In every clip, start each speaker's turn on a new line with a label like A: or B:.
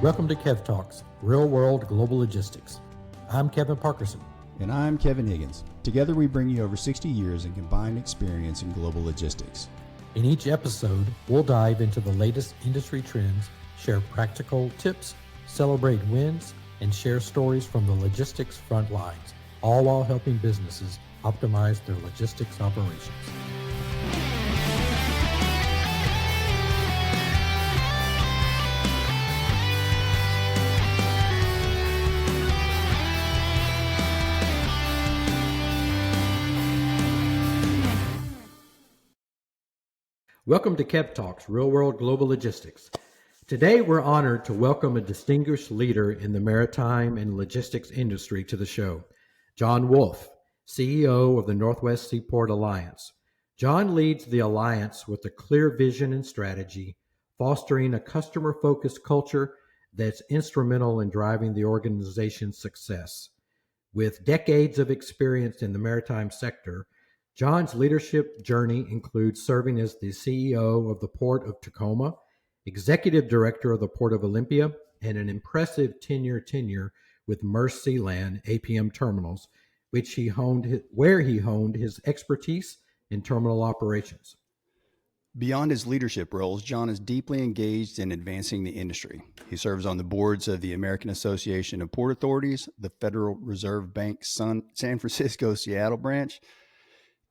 A: Welcome to Kev Talks, Real World Global Logistics. I'm Kevin Parkerson.
B: And I'm Kevin Higgins. Together we bring you over 60 years in combined experience in global logistics.
A: In each episode, we'll dive into the latest industry trends, share practical tips, celebrate wins, and share stories from the logistics front lines, all while helping businesses optimize their logistics operations. Welcome to Kev Talks, Real World Global Logistics. Today, we're honored to welcome a distinguished leader in the maritime and logistics industry to the show, John Wolfe, CEO of the Northwest Seaport Alliance. John leads the Alliance with a clear vision and strategy, fostering a customer-focused culture that's instrumental in driving the organization's success. With decades of experience in the maritime sector, John's leadership journey includes serving as the CEO of the Port of Tacoma, Executive Director of the Port of Olympia, and an impressive tenure with Maersk Sealand APM Terminals, where he honed his expertise in terminal operations.
B: Beyond his leadership roles, John is deeply engaged in advancing the industry. He serves on the boards of the American Association of Port Authorities, the Federal Reserve Bank San Francisco Seattle branch,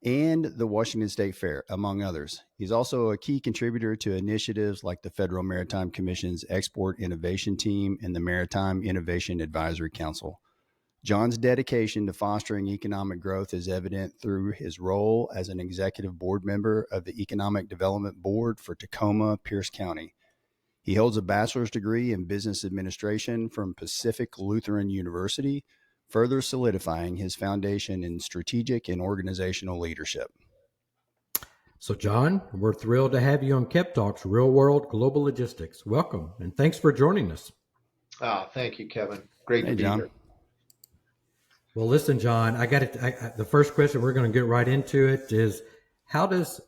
B: and the Washington State Fair, among others. He's also a key contributor to initiatives like the Federal Maritime Commission's Export Innovation Team and the Maritime Innovation Advisory Council. John's dedication to fostering economic growth is evident through his role as an executive board member of the Economic Development Board for Tacoma, Pierce County. He holds a bachelor's degree in business administration from Pacific Lutheran University, further solidifying his foundation in strategic and organizational leadership.
A: So, John, we're thrilled to have you on Kev Talks, Real World Global Logistics. Welcome, and thanks for joining us.
C: Thank you, Kevin. Great to be
B: John.
C: here.
A: Well, listen, John, the first question, we're going to get right into it, is how does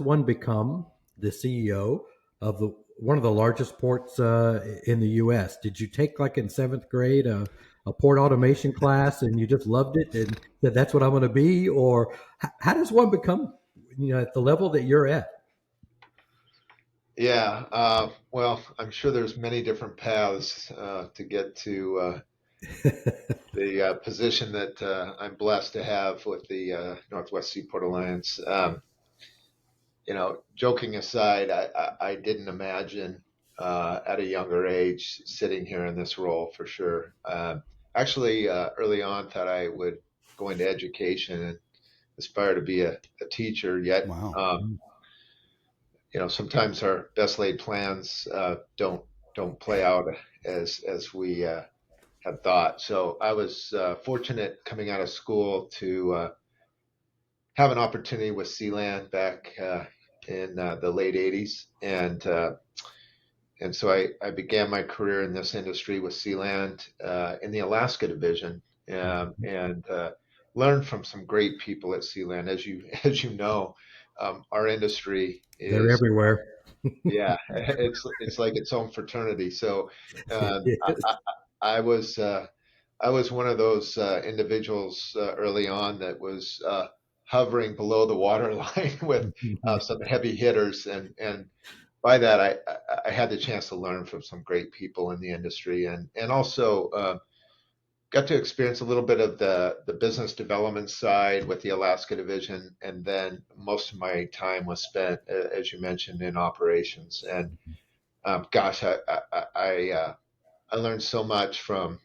A: one become the CEO of one of the largest ports in the U.S.? Did you take, like in seventh grade, a port automation class and you just loved it and said, that's what I'm going to be? Or how does one become, at the level that you're at?
C: Yeah, well, I'm sure there's many different paths to get to the position that I'm blessed to have with the Northwest Seaport Alliance. Joking aside, I didn't imagine at a younger age sitting here in this role for sure. Actually, early on, thought I would go into education and aspire to be a teacher. Yet,
B: Wow.
C: Sometimes our best laid plans don't play out as we had thought. So I was fortunate coming out of school to have an opportunity with Sealand back in the late '80s, and so I began my career in this industry with Sealand in the Alaska division, and learned from some great people at Sealand. As you know, our industry is
A: They're everywhere.
C: Yeah, it's like its own fraternity. So I was one of those individuals early on that was hovering below the waterline with some heavy hitters, and by that, I had the chance to learn from some great people in the industry, and also got to experience a little bit of the business development side with the Alaska division, and then most of my time was spent, as you mentioned, in operations. And gosh, I learned so much from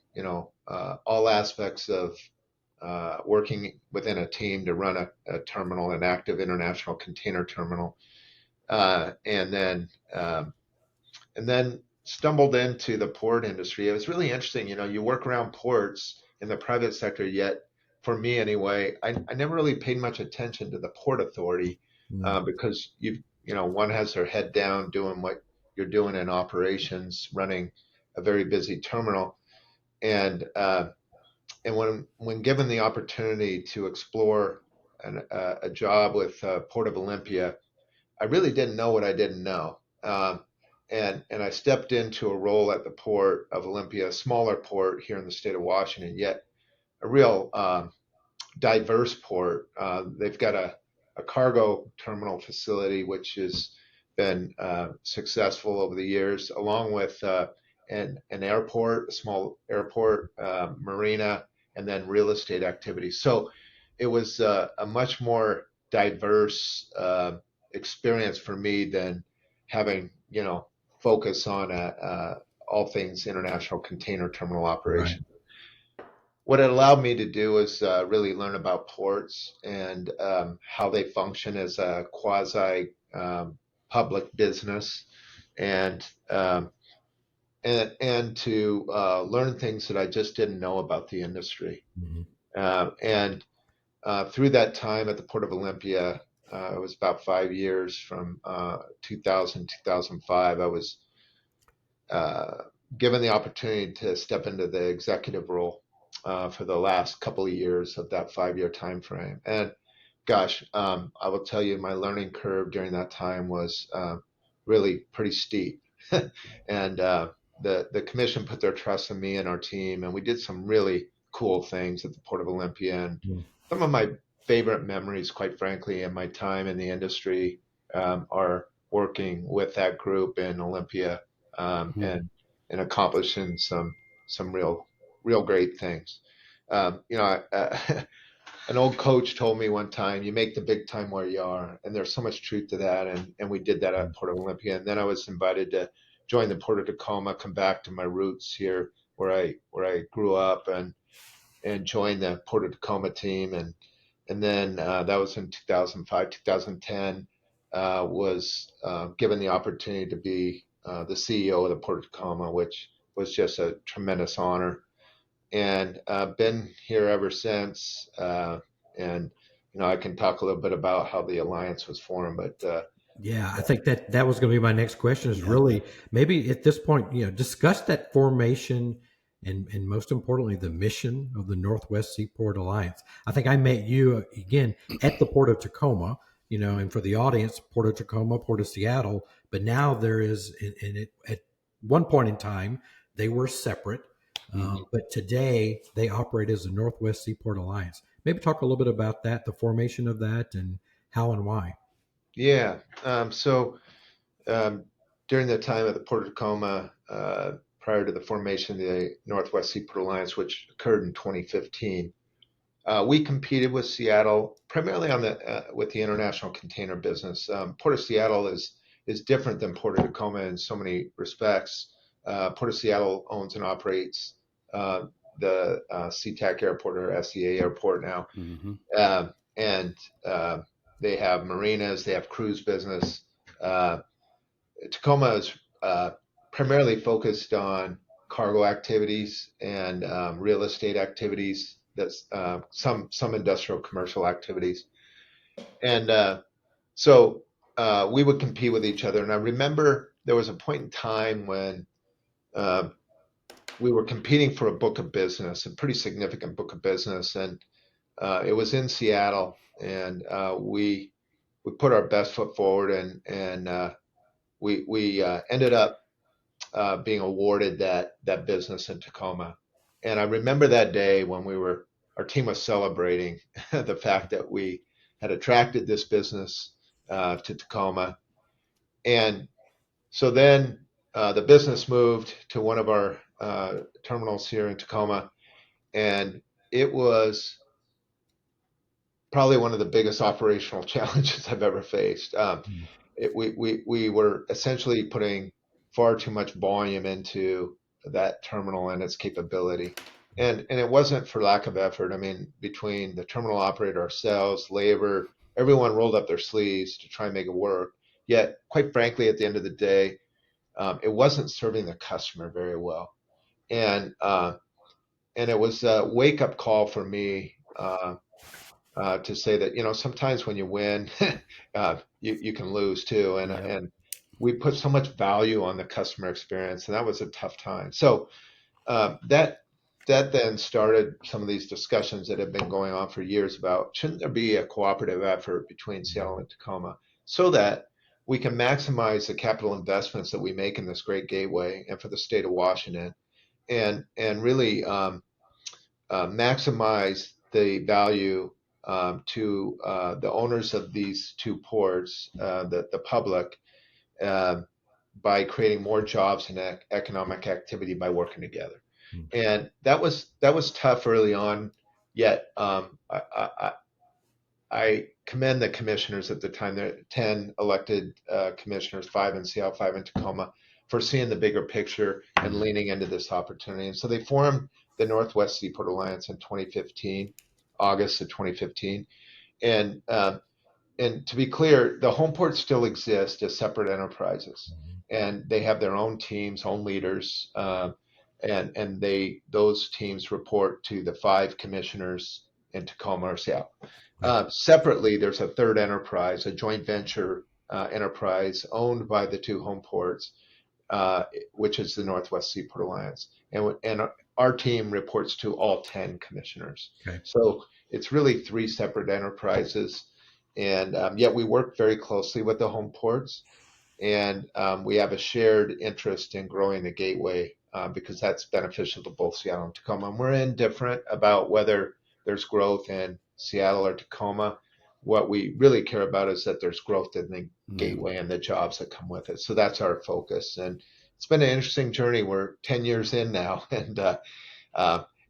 C: all aspects of working within a team to run a terminal, an active international container terminal. And then stumbled into the port industry. It was really interesting. You work around ports in the private sector, yet for me anyway, I never really paid much attention to the Port Authority because one has their head down doing what you're doing in operations, running a very busy terminal, and when given the opportunity to explore a job with Port of Olympia, I really didn't know what I didn't know. and I stepped into a role at the Port of Olympia, a smaller port here in the state of Washington, yet a real diverse port. They've got a cargo terminal facility, which has been successful over the years, along with an airport, a small airport, marina, and then real estate activities. So it was a much more diverse experience for me than having, focus on all things international container terminal
A: Right.
C: operation. What it allowed me to do is really learn about ports and how they function as a quasi public business, and to learn things that I just didn't know about the industry.
A: Mhm.
C: And through that time at the Port of Olympia, it was about 5 years from 2000 2005. I was uh, given the opportunity to step into the executive role for the last couple of years of that 5 year time frame. And gosh, I will tell you, my learning curve during that time was really pretty steep. And the commission put their trust in me and our team, and we did some really cool things at the Port of Olympia. And
A: Mm.
C: some of my favorite memories, quite frankly, in my time in the industry are working with that group in Olympia, and accomplishing some real great things. An old coach told me one time, "You make the big time where you are," and there's so much truth to that. And we did that at Port of Olympia, and then I was invited to join the Port of Tacoma, come back to my roots here, where I grew up, and join the Port of Tacoma team. And then that was in 2005, 2010, was given the opportunity to be the CEO of the Port of Tacoma, which was just a tremendous honor. And been here ever since. And I can talk a little bit about how the alliance was formed, but
A: Yeah, I think that was going to be my next question. Is really maybe at this point, discuss that formation and most importantly, the mission of the Northwest Seaport Alliance. I think I met you again at the Port of Tacoma, and for the audience, Port of Tacoma, Port of Seattle, but now there is, at one point in time, they were separate, but today they operate as the Northwest Seaport Alliance. Maybe talk a little bit about that, the formation of that, and how and why.
C: yeah. So um, during the time at the Port of Tacoma, prior to the formation of the Northwest Seaport Alliance, which occurred in 2015, we competed with Seattle primarily on with the international container business. Port of Seattle is different than Port of Tacoma in so many respects. Port of Seattle owns and operates the SeaTac Airport, or SEA Airport now,
B: Mm-hmm.
C: and they have marinas, they have cruise business. Uh, Tacoma is primarily focused on cargo activities and real estate activities. That's some industrial commercial activities, and so we would compete with each other. And I remember there was a point in time when uh, we were competing for a book of business, a pretty significant book of business, and it was in Seattle, and we put our best foot forward, and we ended up being awarded that business in Tacoma. And I remember that day when our team was celebrating the fact that we had attracted this business to Tacoma. And so then the business moved to one of our terminals here in Tacoma, and it was probably one of the biggest operational challenges I've ever faced. We were essentially putting far too much volume into that terminal and its capability. And it wasn't for lack of effort. I mean, between the terminal operator, ourselves, labor, everyone rolled up their sleeves to try and make it work. Yet, quite frankly, at the end of the day, it wasn't serving the customer very well. And and it was a wake up call for me to say that sometimes when you win, you can lose too,
B: Yep.
C: and we put so much value on the customer experience, and that was a tough time. So that then started some of these discussions that have been going on for years about, shouldn't there be a cooperative effort between Seattle and Tacoma, so that we can maximize the capital investments that we make in this great gateway and for the state of Washington, and really maximize the value to the owners of these two ports, the public, uh, by creating more jobs and economic activity by working together. And that was tough early on. Yet I commend the commissioners at the time. There are 10 elected commissioners, 5 in Seattle, 5 in Tacoma, for seeing the bigger picture and leaning into this opportunity. And so they formed the Northwest Seaport Alliance in 2015, August of 2015. And and to be clear, the home ports still exist as separate enterprises, and they have their own teams, own leaders, and those teams report to the 5 commissioners in Tacoma or Seattle. Separately, there's a third enterprise, a joint venture enterprise owned by the 2 home ports, which is the Northwest Seaport Alliance, and our team reports to all 10 commissioners.
A: Okay.
C: So it's really 3 separate enterprises, and yet we work very closely with the home ports, and we have a shared interest in growing the gateway because that's beneficial to both Seattle and Tacoma. And we're indifferent about whether there's growth in Seattle or Tacoma. What we really care about is that there's growth in the gateway and the jobs that come with it. So that's our focus. And it's been an interesting journey. We're 10 years in now, and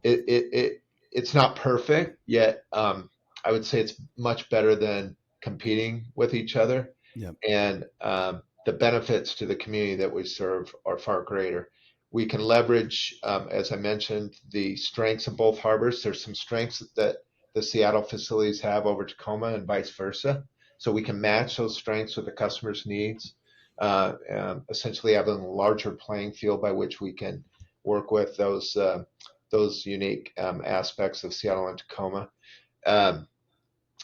C: it's not perfect yet. I would say it's much better than competing with each other.
B: Yep.
C: And the benefits to the community that we serve are far greater. We can leverage, as I mentioned, the strengths of both harbors. There's some strengths that the Seattle facilities have over Tacoma and vice versa. So we can match those strengths with the customer's needs, essentially having a larger playing field by which we can work with those unique aspects of Seattle and Tacoma.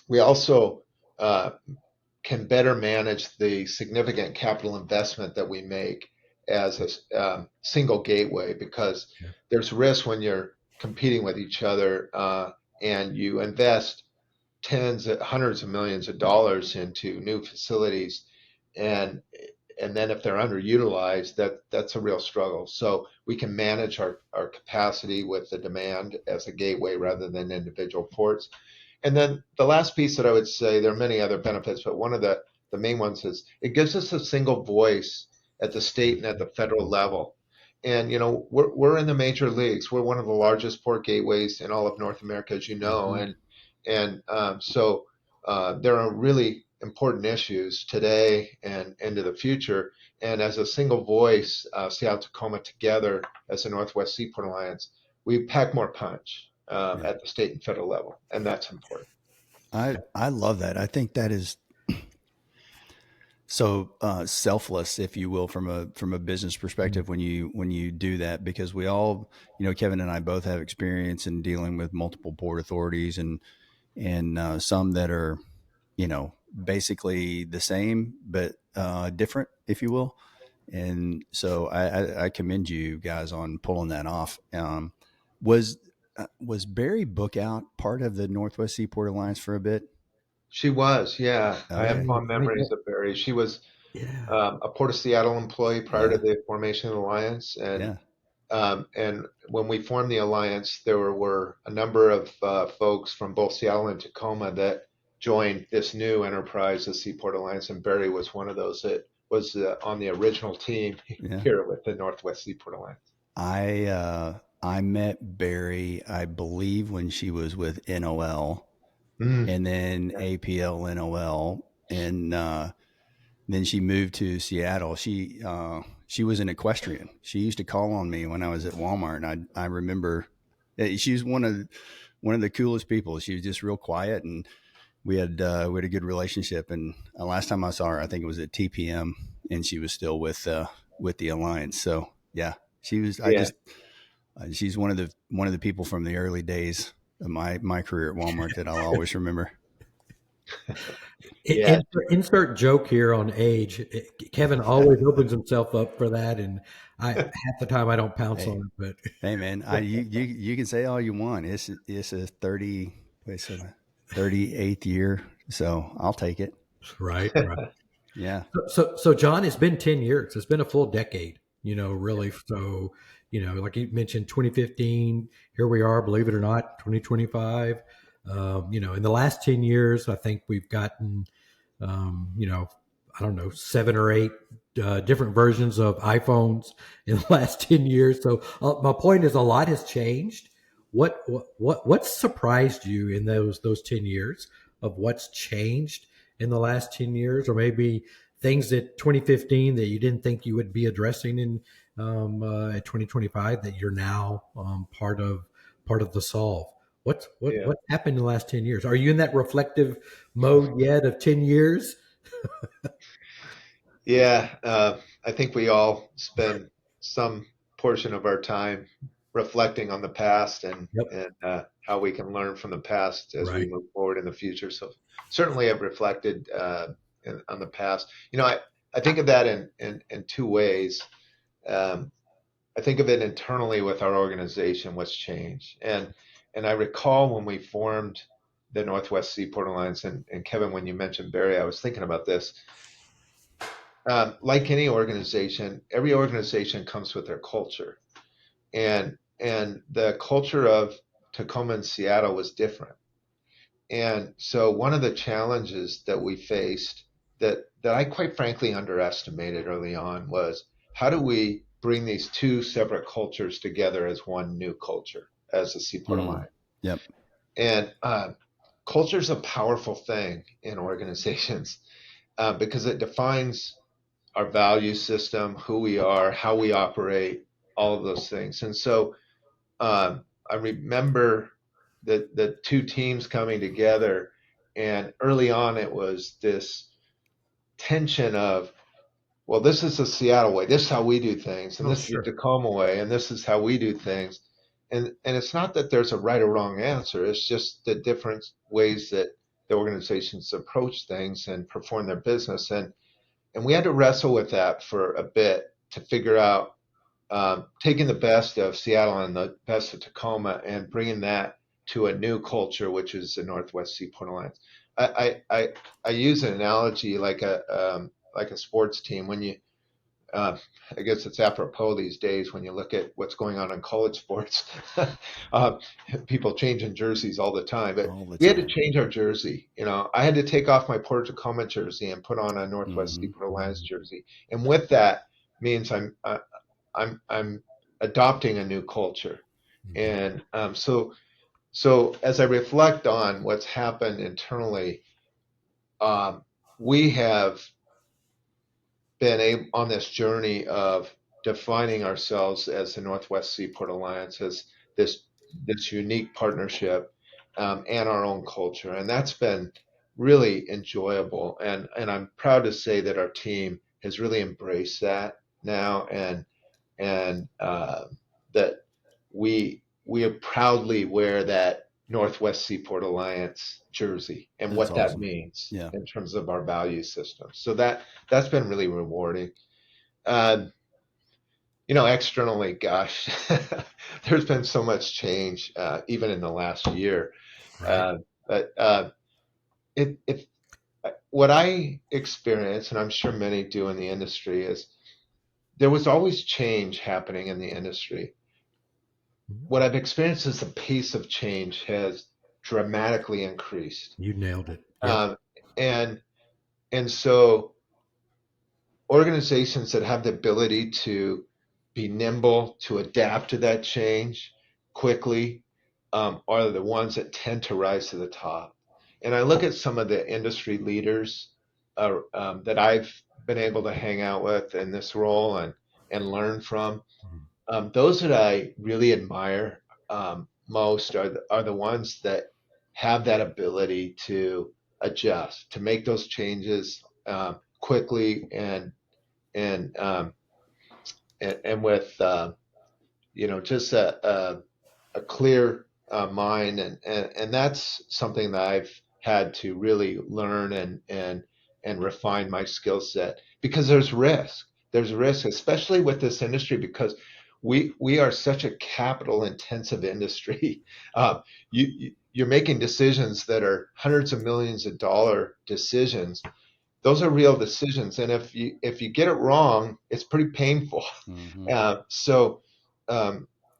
C: We also can better manage the significant capital investment that we make as a single gateway, because there's risk when you're competing with each other and you invest hundreds of millions of dollars into new facilities, and then if they're underutilized, that's a real struggle. So we can manage our capacity with the demand as a gateway rather than individual ports. And then the last piece that I would say, there are many other benefits, but one of the main ones is it gives us a single voice at the state and at the federal level. And, you know, we're in the major leagues. We're one of the largest port gateways in all of North America, as you know. So there are really important issues today and into the future. And as a single voice, Seattle Tacoma together as the Northwest Seaport Alliance, we pack more punch at the state and federal level, and that's important.
B: I love that. I think that is so selfless, if you will, from a business perspective when you do that, because we all, you know, Kevin and I both have experience in dealing with multiple port authorities and some that are, you know, basically the same but different, if you will. And so I commend you guys on pulling that off. Was Barry Bookout part of the Northwest Seaport Alliance for a bit?
C: She was, yeah.
B: Okay.
C: I have fond memories of Barry. She was a Port of Seattle employee prior to the formation of the Alliance. And when we formed the Alliance, there were a number of folks from both Seattle and Tacoma that joined this new enterprise, the Seaport Alliance, and Barry was one of those that was on the original team here with the Northwest Seaport Alliance.
B: I met Barry, I believe, when she was with NOL. And then APL NOL, and then she moved to Seattle. She was an equestrian. She used to call on me when I was at Walmart, and I remember she's one of the coolest people. She was just real quiet, and we had a good relationship. And last time I saw her, I think it was at TPM, and she was still with the Alliance. So yeah, she was. She's one of the people from the early days of my career at Walmart that I'll always remember.
A: Insert joke here on age. Kevin always opens himself up for that, and half the time I don't pounce on it. But
B: hey, man, you can say all you want. It's a 38th year, so I'll take it.
A: Right.
B: Yeah.
A: So John, it's been 10 years. It's been a full decade, really. So, like you mentioned, 2015, here we are, believe it or not, 2025. In the last 10 years, I think we've gotten, I don't know, 7 or 8 different versions of iPhones in the last 10 years. So my point is a lot has changed. What surprised you in those 10 years of what's changed in the last 10 years, or maybe things that 2015 that you didn't think you would be addressing in at 2025 that you're now part of the solve?
C: Yeah.
A: What happened in the last 10 years? Are you in that reflective mode yet of 10 years?
C: Yeah, I think we all spend some portion of our time reflecting on the past
A: Yep.
C: and how we can learn from the past as we
A: Right.
C: move forward in the future. So certainly, I've reflected on the past. I think of that in two ways. Um, I think of it internally with our organization, what's changed, and I recall when we formed the Northwest Seaport Alliance, and Kevin, when you mentioned Barry, I was thinking about this. Like any organization, every organization comes with their culture, and the culture of Tacoma and Seattle was different. And so one of the challenges that we faced that I quite frankly underestimated early on was how do we bring these two separate cultures together as one new culture as the Seaport
B: Mm.
C: Alliance?
B: Yep.
C: And culture is a powerful thing in organizations because it defines our value system, who we are, how we operate, all of those things. And so I remember the two teams coming together, and early on it was this tension of, well, this is the Seattle way, this is how we do things, and
A: Oh,
C: this is the
A: sure.
C: Tacoma way, and this is how we do things. And it's not that there's a right or wrong answer, it's just the different ways that the organizations approach things and perform their business. And we had to wrestle with that for a bit to figure out taking the best of Seattle and the best of Tacoma and bringing that to a new culture, which is the Northwest Seaport Alliance. I use an analogy like a sports team. When you uh, I guess it's apropos these days when you look at what's going on in college sports. uh, People changing jerseys all the time, but
B: All the
C: we had to
B: time.
C: change our jersey. I had to take off my Port Tacoma jersey and put on a Northwest
B: Hmm.
C: Seaport Alliance jersey, and with that means I'm adopting a new culture,
A: Mhm.
C: and so as I reflect on what's happened internally, um, we have been on this journey of defining ourselves as the Northwest Seaport Alliance as this this unique partnership and our own culture, and that's been really enjoyable. And I'm proud to say that our team has really embraced that now, and that we proudly wear that Northwest Seaport Alliance jersey and
B: That's
C: what that
B: awesome.
C: means
B: Yeah.
C: in terms of our value system. So that's been really rewarding. Uh, Externally, gosh, there's been so much change even in the last year.
A: Right.
C: But if what I experience, and I'm sure many do in the industry, is there was always change happening in the industry.
A: Mhm.
C: What I've experienced is the pace of change has dramatically increased.
A: You nailed it. Yep.
C: Um, and and so organizations that have the ability to be nimble, to adapt to that change quickly, are the ones that tend to rise to the top. And I look at some of the industry leaders that I've been able to hang out with in this role and learn from.
A: Mhm.
C: Those that I really admire most are the ones that have that ability to adjust, to make those changes quickly and um, and with just a clear mind, and that's something that I've had to really learn and refine my skill set because there's risk. There's risk, especially with this industry, because we are such a capital intensive industry. Uh, you're making decisions that are hundreds of millions of dollar decisions, those are real decisions. And if you get it wrong, it's pretty painful.
B: Mm-hmm.
C: So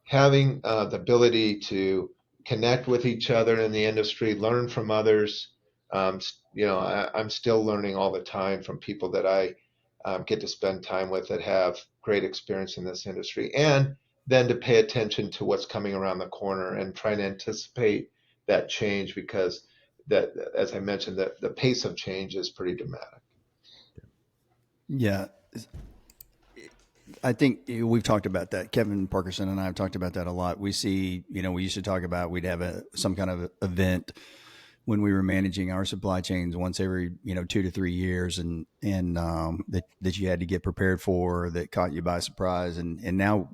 C: having the ability to connect with each other in the industry, learn from others. I'm still learning all the time from people that I get to spend time with that have great experience in this industry, and then to pay attention to what's coming around the corner and try to anticipate that change, because that, as I mentioned, the pace of change is pretty dramatic.
B: Yeah. I think we've talked about that. Kevin Parkerson and I have talked about that a lot. We see, we used to talk about we'd have some kind of event when we were managing our supply chains once every 2 to 3 years, and that you had to get prepared for, that caught you by surprise, and now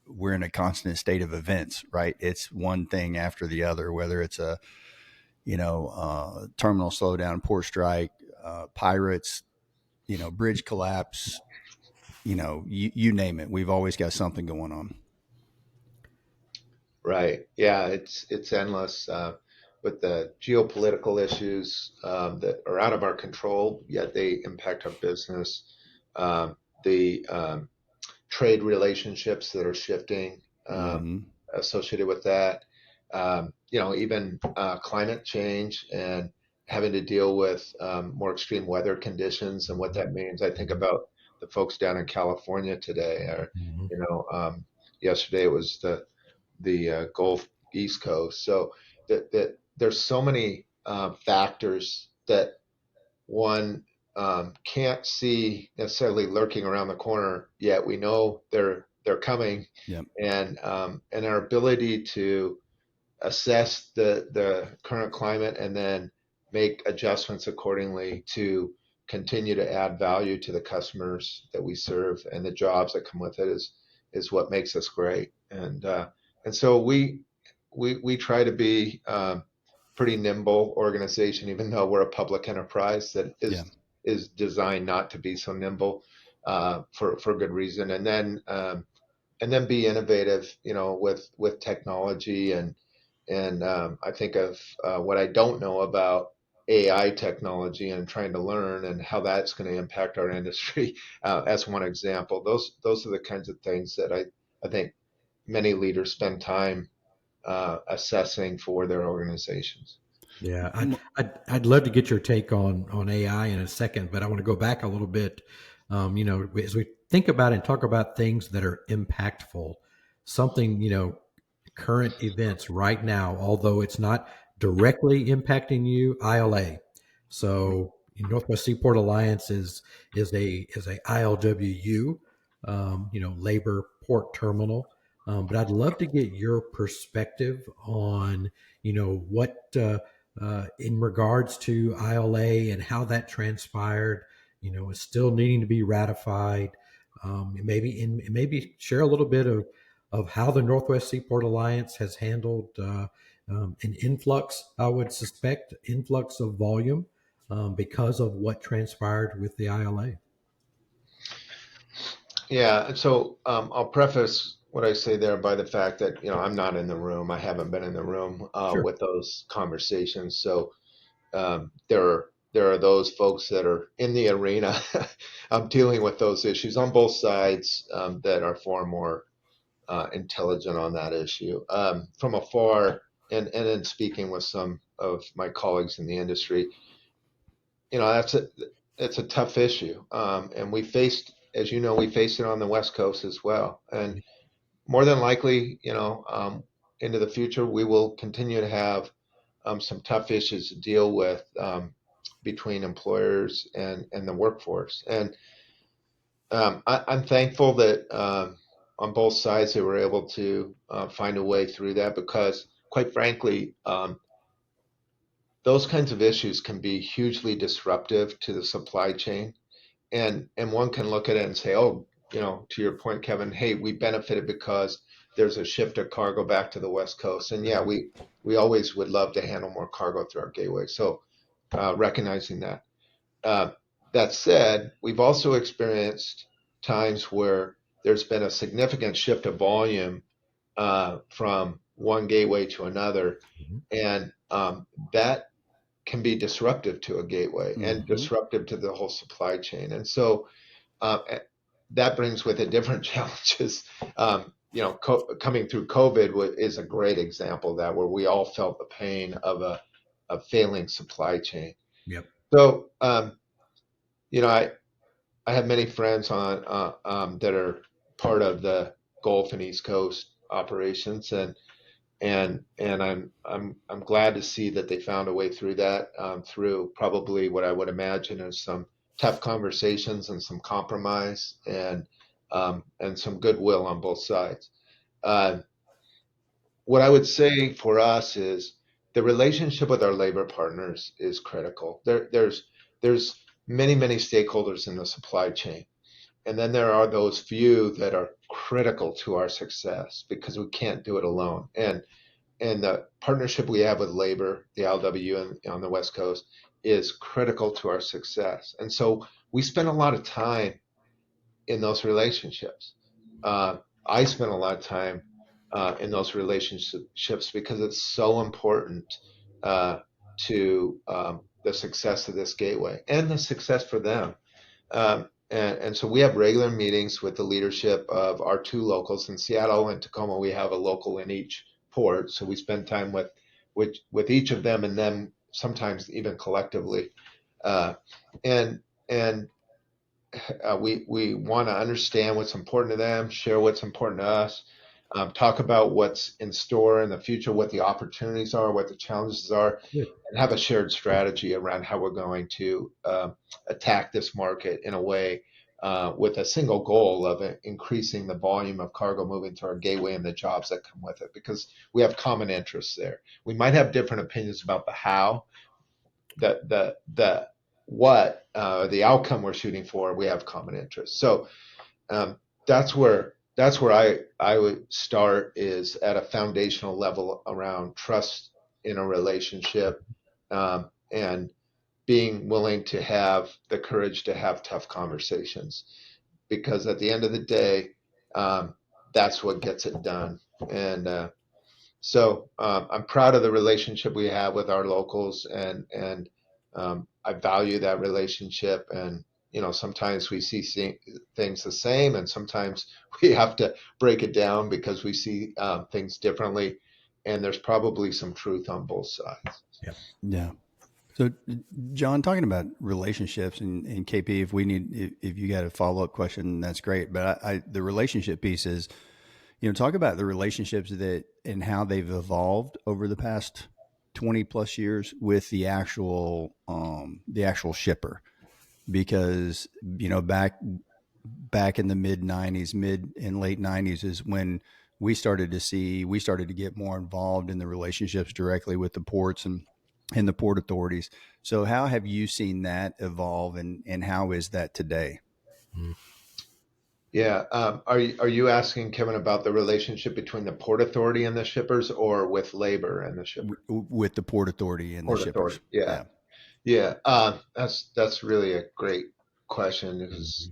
B: we're in a constant state of events, right? It's one thing after the other, whether it's a terminal slowdown, port strike, pirates, bridge collapse, you name it. We've always got something going on.
C: Right. Yeah, it's endless with the geopolitical issues that are out of our control, yet they impact our business. The trade relationships that are shifting
B: Mm-hmm.
C: associated with that. Even climate change and having to deal with more extreme weather conditions and what that means. I think about the folks down in California today, or
A: Mhm.
C: yesterday it was the Gulf East Coast. So that there's so many factors that one can't see necessarily lurking around the corner yet. We know they're coming,
B: Yep.
C: and our ability to assess the current climate and then make adjustments accordingly to continue to add value to the customers that we serve and the jobs that come with it is what makes us great. And so we try to be pretty nimble organization, even though we're a public enterprise that
B: Yeah.
C: is designed not to be so nimble for good reason. And then be innovative, with technology. And I think of what I don't know about AI technology and trying to learn and how that's going to impact our industry as one example. Those are the kinds of things that I think many leaders spend time assessing for their organizations.
A: Yeah, I'd love to get your take on AI in a second, but I want to go back a little bit. As we think about and talk about things that are impactful, something current events right now, although it's not directly impacting you, ILA. So Northwest Seaport Alliance is a ILWU, labor port terminal. But I'd love to get your perspective on what in regards to ILA and how that transpired. Is still needing to be ratified. Maybe share a little bit of how the Northwest Seaport Alliance has handled an influx, I would suspect, influx of volume because of what transpired with the ILA.
C: Yeah, and so I'll preface what I say there by the fact that I'm not in the room. I haven't been in the room
A: Sure.
C: with those conversations. So there are those folks that are in the arena dealing with those issues on both sides that are far more intelligent on that issue. From afar, and in speaking with some of my colleagues in the industry, it's a tough issue, and as we faced it on the West Coast as well, and more than likely, into the future, we will continue to have some tough issues to deal with between employers and the workforce. And I'm thankful that on both sides they were able to find a way through that, because, quite frankly, those kinds of issues can be hugely disruptive to the supply chain. And one can look at it and say, oh, to your point, Kevin, hey, we benefited because there's a shift of cargo back to the West Coast. And yeah, we always would love to handle more cargo through our gateway. So recognizing that. That said, we've also experienced times where there's been a significant shift of volume from one gateway to another,
A: Mhm.
C: and that can be disruptive to a gateway and disruptive to the whole supply chain. And so that brings with it different challenges. Coming through COVID is a great example of that, where we all felt the pain of a failing supply chain.
A: Yep.
C: So, I have many friends that are part of the Gulf and East Coast operations, and I'm glad to see that they found a way through that, through probably what I would imagine is some tough conversations and some compromise and some goodwill on both sides. What I would say for us is the relationship with our labor partners is critical. There's many stakeholders in the supply chain, and then there are those few that are critical to our success because we can't do it alone. And the partnership we have with labor, the LW on the West Coast, is critical to our success. And so we spend a lot of time in those relationships. I spend a lot of time in those relationships because it's so important to the success of this gateway and the success for them. And so we have regular meetings with the leadership of our two locals in Seattle and Tacoma. We have a local in each port, so we spend time with each of them, and then sometimes even collectively. We want to understand what's important to them, share what's important to us, talk about what's in store in the future, what the opportunities are, what the challenges are, and have a shared strategy around how we're going to attack this market in a way with a single goal of increasing the volume of cargo moving through our gateway and the jobs that come with it, because we have common interests there. We might have different opinions about the how, the what, the outcome we're shooting for. We have common interests. So that's where I would start, is at a foundational level around trust in a relationship, and being willing to have the courage to have tough conversations, because at the end of the day, that's what gets it done. And so I'm proud of the relationship we have with our locals, and I value that relationship. And sometimes we see things the same, and sometimes we have to break it down because we see things differently. And there's probably some truth on both sides.
B: Yeah. So, John, talking about relationships, and KP, if you got a follow up question, that's great. But the relationship piece is, talk about the relationships and how they've evolved over the past 20 plus years with the actual shipper, because back in the mid and late 90s is when we started to get more involved in the relationships directly with the ports and the port authorities. So how have you seen that evolve, and how is that today?
C: Yeah. Are you asking, Kevin, about the relationship between the port authority and the shippers, or with labor and the shippers?
B: With the port authority and the shippers.
C: Yeah. That's really a great question, because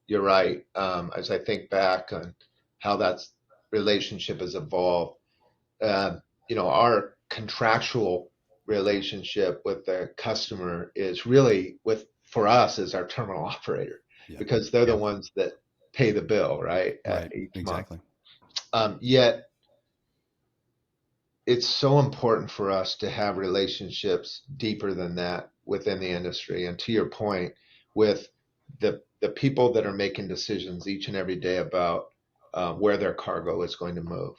C: you're right. As I think back on how that relationship has evolved, our contractual relationship with the customer is really for us is our terminal operator, because they're the ones that pay the bill, right? Each
B: exactly.
C: month. Yet it's so important for us to have relationships deeper than that within the industry. And to your point, with the people that are making decisions each and every day about where their cargo is going to move.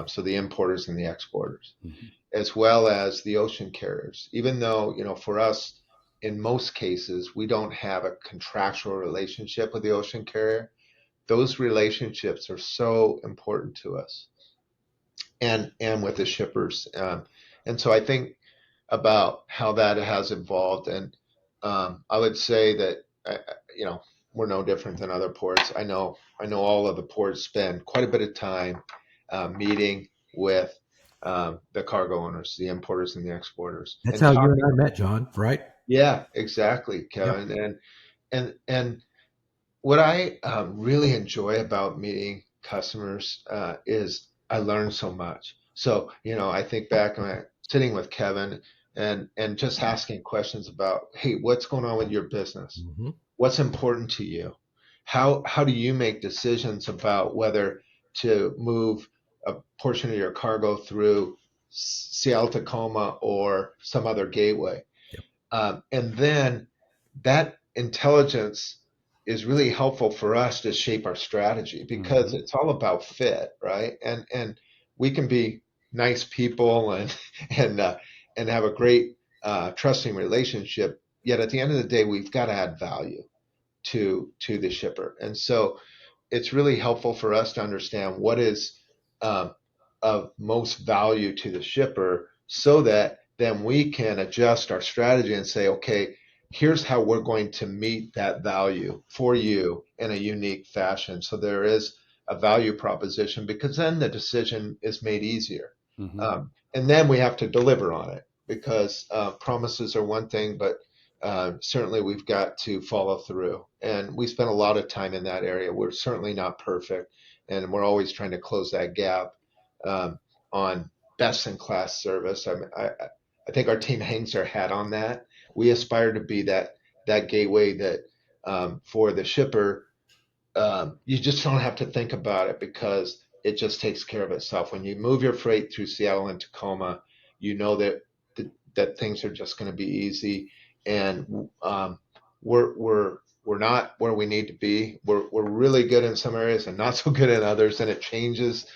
C: So the importers and the exporters, as well as the ocean carriers. Even though, for us, in most cases, we don't have a contractual relationship with the ocean carrier, those relationships are so important to us, and with the shippers. And so I think about how that has evolved. And I would say that, we're no different than other ports. I know all of the ports spend quite a bit of time meeting with the cargo owners, the importers and the exporters.
A: That's how you and I met, John, right?
C: Yeah, exactly, Kevin. Yep. And what I really enjoy about meeting customers is I learn so much. So, I think back when I'm sitting with Kevin and just asking questions about, hey, what's going on with your business?
A: Mm-hmm.
C: What's important to you? How do you make decisions about whether to move a portion of your cargo through Seattle Tacoma or some other gateway?
A: Yep.
C: And then that intelligence is really helpful for us to shape our strategy because it's all about fit, right? And we can be nice people and have a great trusting relationship. Yet at the end of the day, we've got to add value to the shipper, and so it's really helpful for us to understand what is um, of most value to the shipper so that then we can adjust our strategy and say, okay, here's how we're going to meet that value for you in a unique fashion. So there is a value proposition because then the decision is made easier.
B: Mm-hmm.
C: And then we have to deliver on it because promises are one thing, but certainly we've got to follow through. And we spend a lot of time in that area. We're certainly not perfect, and we're always trying to close that gap on best in class service. I think our team hangs their hat on that. We aspire to be that gateway that for the shipper, you just don't have to think about it because it just takes care of itself. When you move your freight through Seattle and Tacoma, you know that things are just going to be easy, and we're not where we need to be. We're really good in some areas and not so good in others, and it changes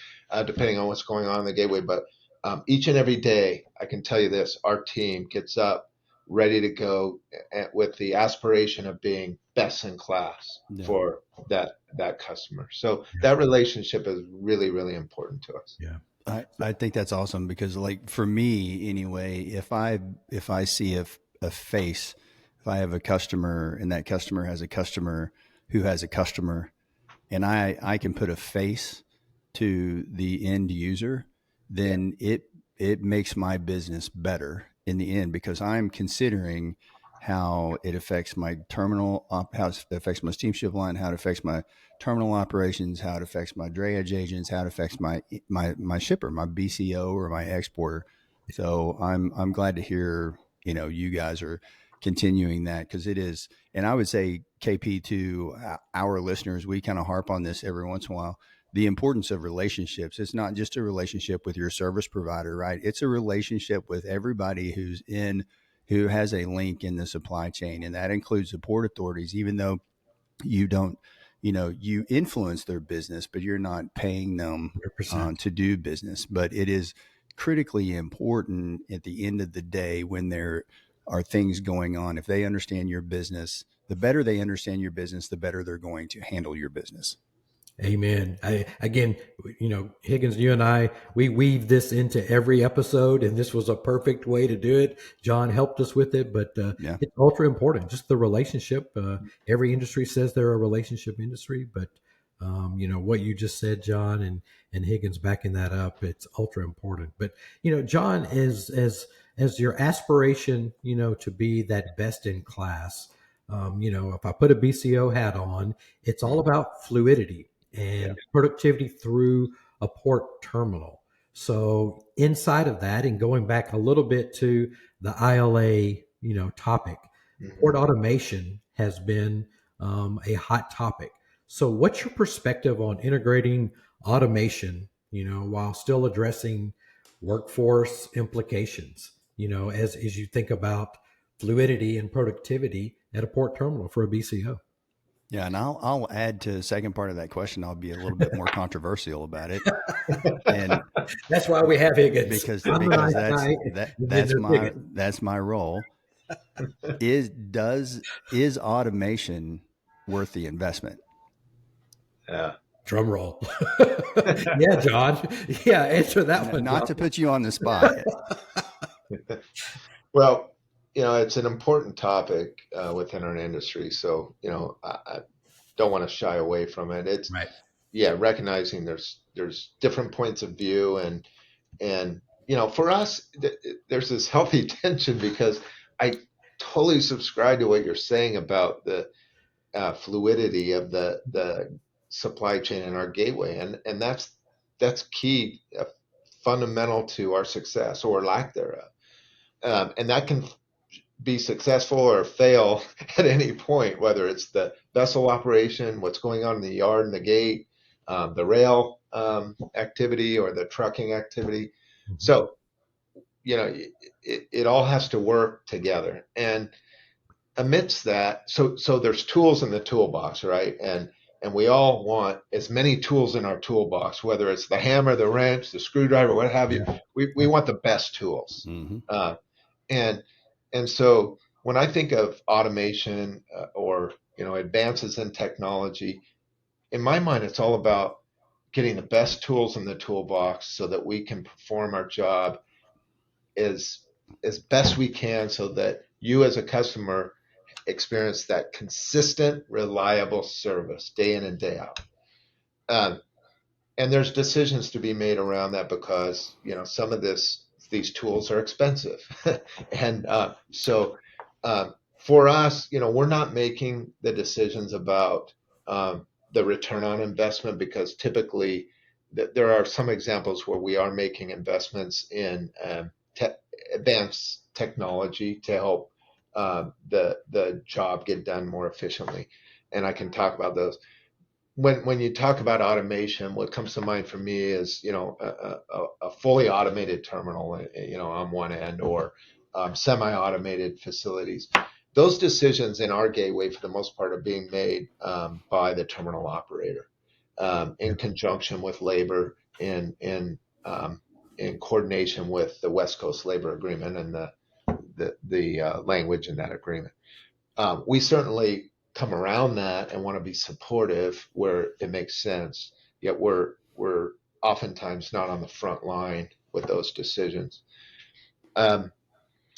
C: depending on what's going on in the gateway. But each and every day, I can tell you this: our team gets up ready to go with the aspiration of being best in class for that customer. So that relationship is really, really important to us.
A: Yeah.
B: I think that's awesome because, like, for me anyway, if I see a face, if I have a customer and that customer has a customer who has a customer, and I can put a face to the end user, then it makes my business better in the end because I'm considering how it affects my terminal, how it affects my steamship line, how it affects my terminal operations, how it affects my drayage agents, how it affects my shipper, my BCO or my exporter. So I'm glad to hear, you guys are continuing that because it is, and I would say KP to our listeners, we kind of harp on this every once in a while. The importance of relationships. It's not just a relationship with your service provider, right? It's a relationship with everybody who has a link in the supply chain. And that includes the port authorities, even though you don't, you influence their business, but you're not paying them to do business. But it is critically important at the end of the day when there are things going on. If they understand your business, the better they understand your business, the better they're going to handle your business.
A: Amen. Again, Higgins, you and I, we weave this into every episode, and this was a perfect way to do it. John helped us with it, but it's ultra important. Just the relationship. Every industry says they're a relationship industry, but what you just said, John, and Higgins backing that up, it's ultra important. But John, as your aspiration, to be that best in class, if I put a BCO hat on, it's all about fluidity and productivity through a port terminal. So inside of that, and going back a little bit to the ILA, topic, port automation has been a hot topic. So what's your perspective on integrating automation, while still addressing workforce implications, as you think about fluidity and productivity at a port terminal for a BCO?
B: Yeah, and I'll add to the second part of that question. I'll be a little bit more controversial about it, and
A: that's why we have Higgins
B: because that's my role. Is automation worth the investment?
C: Yeah.
A: Drum roll. Yeah, John. Yeah, answer that one.
B: Not
A: John.
B: to put you on the spot.
C: Well, it's an important topic within our industry. So, I don't want to shy away from it. It's
A: right.
C: Recognizing there's different points of view and for us, there's this healthy tension because I totally subscribe to what you're saying about the fluidity of the supply chain in our gateway, and that's key, fundamental to our success or lack thereof. And that can be successful or fail at any point, whether it's the vessel operation, what's going on in the yard and the gate, the rail activity, or the trucking activity.
A: Mhm.
C: So, it all has to work together. And amidst that, so there's tools in the toolbox, right? And we all want as many tools in our toolbox, whether it's the hammer, the wrench, the screwdriver, what have you.
A: Yeah.
C: We want the best tools.
B: Mm-hmm.
C: And and so when I think of automation, or advances in technology, in my mind, it's all about getting the best tools in the toolbox so that we can perform our job as best we can, so that you as a customer experience that consistent, reliable service day in and day out. Um, and there's decisions to be made around that, because some of these tools are expensive, and so for us, we're not making the decisions about the return on investment, because typically there are some examples where we are making investments in advanced technology to help the job get done more efficiently, and I can talk about those. When you talk about automation, what comes to mind for me is a fully automated terminal, on one end, or semi-automated facilities. Those decisions in our gateway, for the most part, are being made by the terminal operator in conjunction with labor, in coordination with the West Coast Labor Agreement and the language in that agreement. We certainly come around that and want to be supportive where it makes sense. Yet we're oftentimes not on the front line with those decisions.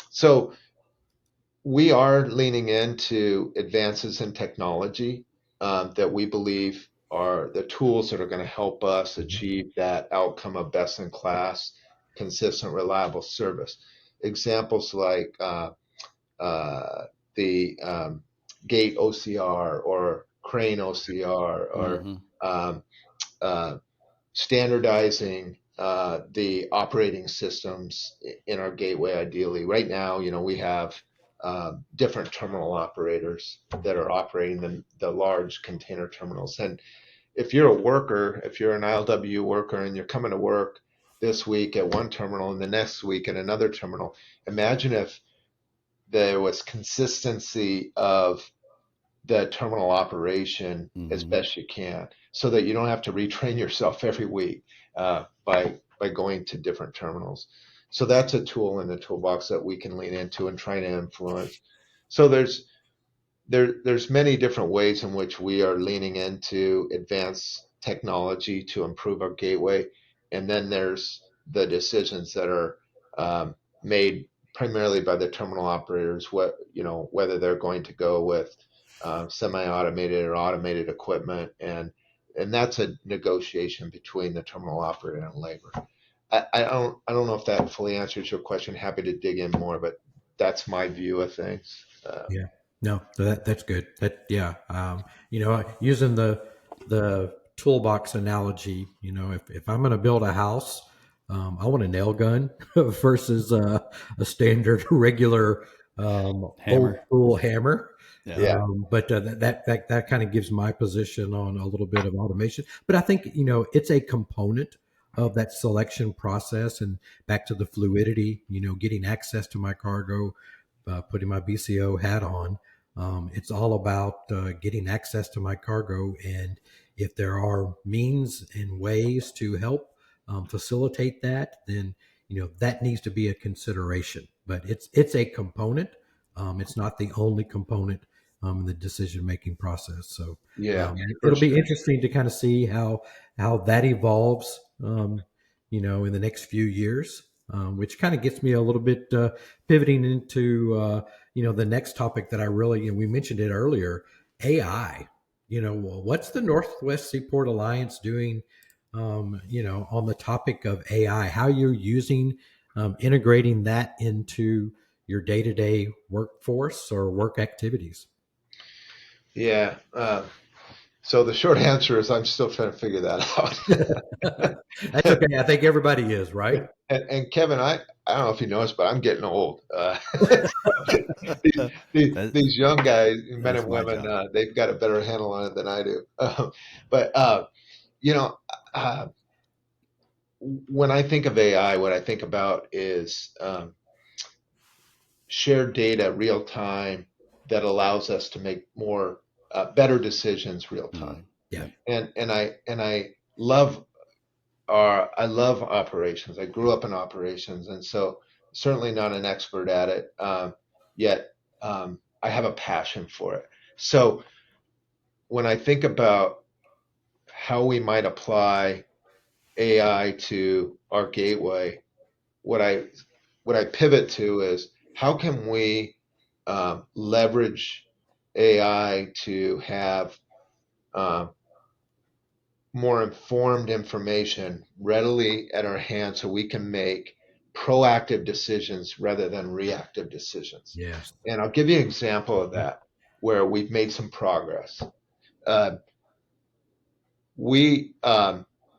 C: So we are leaning into advances in technology that we believe are the tools that are going to help us achieve that outcome of best in class, consistent, reliable service. Examples like the gate OCR or crane OCR, or
B: Mm-hmm.
C: um, uh, standardizing the operating systems in our gateway. Ideally, right now, we have different terminal operators that are operating the large container terminals. And if you're a worker, if you're an ILW worker and you're coming to work this week at one terminal and the next week at another terminal, imagine if there was consistency of the terminal operation as
B: Mm-hmm.
C: best you can, so that you don't have to retrain yourself every week by going to different terminals. So that's a tool in the toolbox that we can lean into and try to influence. So there's many different ways in which we are leaning into advanced technology to improve our gateway, and then there's the decisions that are made primarily by the terminal operators, whether they're going to go with semi-automated or automated equipment, and that's a negotiation between the terminal operator and labor. I don't know if that fully answers your question. Happy to dig in more, but that's my view of things.
A: Yeah. No, that's good. Using the toolbox analogy, if I'm going to build a house, I want a nail gun versus a standard regular old
B: Hammer.
A: school hammer.
B: Yeah.
C: Yeah.
A: But that kind of gives my position on a little bit of automation. But I think it's a component of that selection process, and back to the fluidity. Getting access to my cargo, putting my BCO hat on. It's all about getting access to my cargo, and if there are means and ways to help facilitate that, then that needs to be a consideration. But it's a component. It's not the only component in the decision making process. So
C: Yeah, for
A: it'll be
C: sure.
A: interesting to kind of see how that evolves. In the next few years, which kind of gets me a little bit pivoting into the next topic that I really, we mentioned it earlier, AI. What's the Northwest Seaport Alliance doing? On the topic of AI, how you're using integrating that into your day-to-day workforce or work activities.
C: Yeah. So the short answer is I'm still trying to figure that out.
A: That's okay. I think everybody is, right?
C: And Kevin, I don't know if you noticed, but I'm getting old.
B: That-
C: These young guys, men
B: that's
C: and
B: my
C: women,
B: job.
C: they've got a better handle on it than I do. But you know, uh, when I think of AI, what I think about is shared data real time that allows us to make more better decisions real time.
B: Mm.
A: Yeah.
B: Yep.
C: And I love I love operations. I grew up in operations, and so certainly not an expert at it, yet I have a passion for it. So when I think about how we might apply AI to our gateway, what I what I pivot to is how can we leverage AI to have um, more informed information readily at our hands so we can make proactive decisions rather than reactive decisions.
A: Yes.
C: And I'll give you an example of that where we've made some progress. Uh, we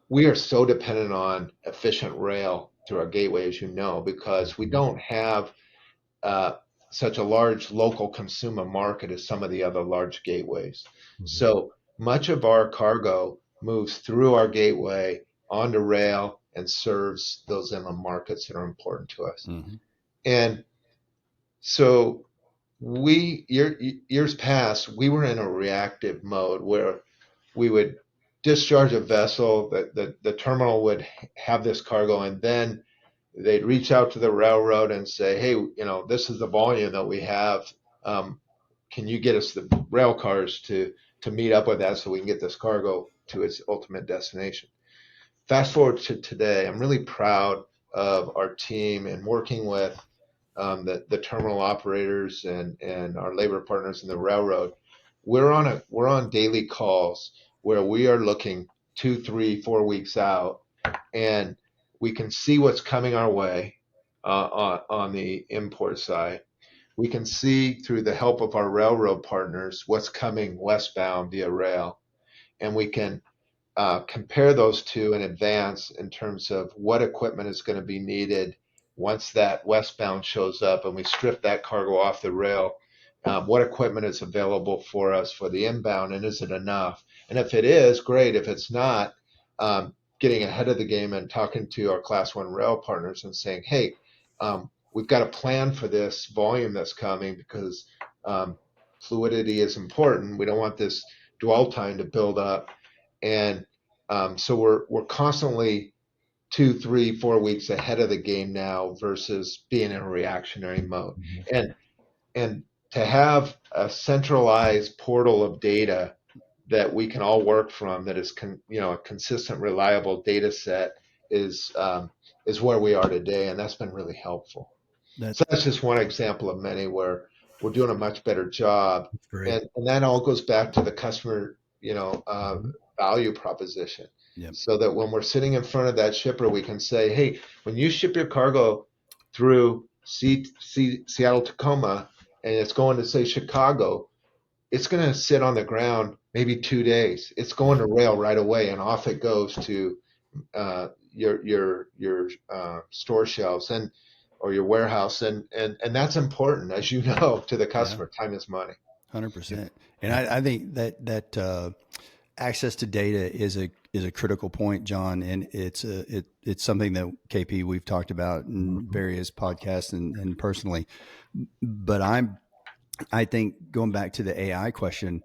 C: we are so dependent on efficient rail through our gateway, as you know, because we don't have uh, such a large local consumer market as some of the other large gateways.
A: Mhm.
C: So much of our cargo moves through our gateway onto rail and serves those inland markets that are important to us.
B: Mm-hmm.
C: And so years past, we were in a reactive mode where we would discharge a vessel, that the terminal would have this cargo, and then they'd reach out to the railroad and say, hey, this is the volume that we have. Can you get us the rail cars to meet up with that so we can get this cargo to its ultimate destination? Fast forward to today, I'm really proud of our team and working with the terminal operators and our labor partners in the railroad. We're on daily calls where we are looking 2, 3, 4 weeks out, and we can see what's coming our way on the import side. We can see through the help of our railroad partners what's coming westbound via rail, and we can compare those two in advance in terms of what equipment is going to be needed once that westbound shows up and we strip that cargo off the rail. What equipment is available for us for the inbound, and is it enough? And if it is, great. If it's not, getting ahead of the game and talking to our Class 1 rail partners and saying, hey, we've got a plan for this volume that's coming because fluidity is important. We don't want this dwell time to build up, and so we're constantly 2, 3, 4 weeks ahead of the game now versus being in a reactionary mode. And to have a centralized portal of data that we can all work from, that is a consistent, reliable data set is where we are today, and that's been really helpful.
B: That
C: So that's just one example of many where we're doing a much better job,
A: That's great.
C: and that all goes back to the customer,
A: Mhm.
C: value proposition.
B: Yep.
C: So that when we're sitting in front of that shipper, we can say, "Hey, when you ship your cargo through Seattle Tacoma, and it's going to say Chicago, it's going to sit on the ground maybe 2 days. It's going to rail right away, and off it goes to your store shelves and or your warehouse, and that's important, as you know, to the
B: Yeah.
C: customer. Time is money.
B: 100%. And I think that access to data is a critical point, John, and it's something that KP we've talked about in
A: Mhm.
B: various podcasts and personally. But I think going back to the AI question,